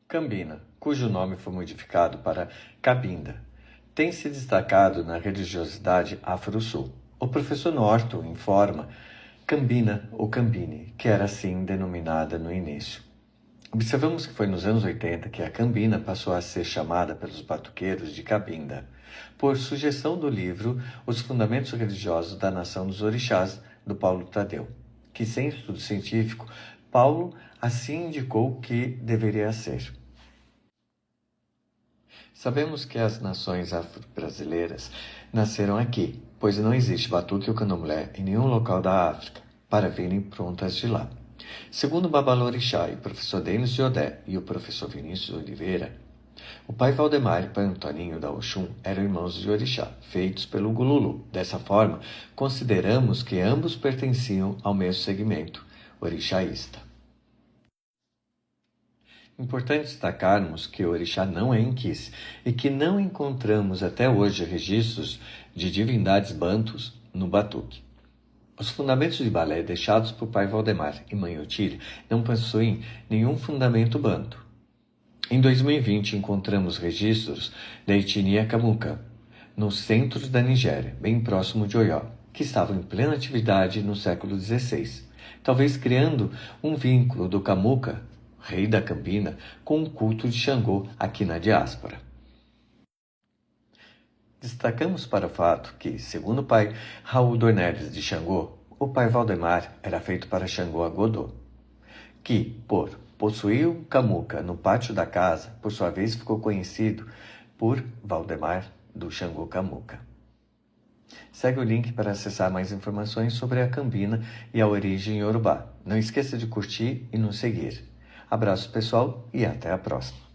Cambina, cujo nome foi modificado para Cabinda, tem se destacado na religiosidade afro-sul. O professor Norton informa Cambina ou Cambine, que era assim denominada no início. Observamos que foi nos anos 80 que a Cambina passou a ser chamada pelos batuqueiros de Cabinda, por sugestão do livro Os Fundamentos Religiosos da Nação dos Orixás, do Paulo Tadeu, que, sem estudo científico, Paulo assim indicou que deveria ser. Sabemos que as nações afro-brasileiras nasceram aqui, pois não existe batuque ou candomblé em nenhum local da África, para virem prontas de lá. Segundo o Babalorixá e o professor Denis Jodé e o professor Vinícius Oliveira, o pai Valdemar e o pai Antoninho da Oxum eram irmãos de Orixá, feitos pelo Gululu. Dessa forma, consideramos que ambos pertenciam ao mesmo segmento, orixaísta. Importante destacarmos que o orixá não é inquis e que não encontramos até hoje registros de divindades bantus no batuque. Os fundamentos de balé deixados por pai Valdemar e mãe Otília não possuem nenhum fundamento banto. Em 2020, encontramos registros da etnia Kamuka, no centro da Nigéria, bem próximo de Oió, que estavam em plena atividade no século XVI, talvez criando um vínculo do Kamuka, rei da Cambina, com o culto de Xangô aqui na diáspora. Destacamos para o fato que, segundo o pai Raul Dornelles de Xangô, o pai Valdemar era feito para Xangô Agodô, que, por possuir o Kamuka no pátio da casa, por sua vez ficou conhecido por Valdemar do Xangô Kamuka. Segue o link para acessar mais informações sobre a Cambina e a origem iorubá. Não esqueça de curtir e nos seguir. Abraço pessoal e até a próxima.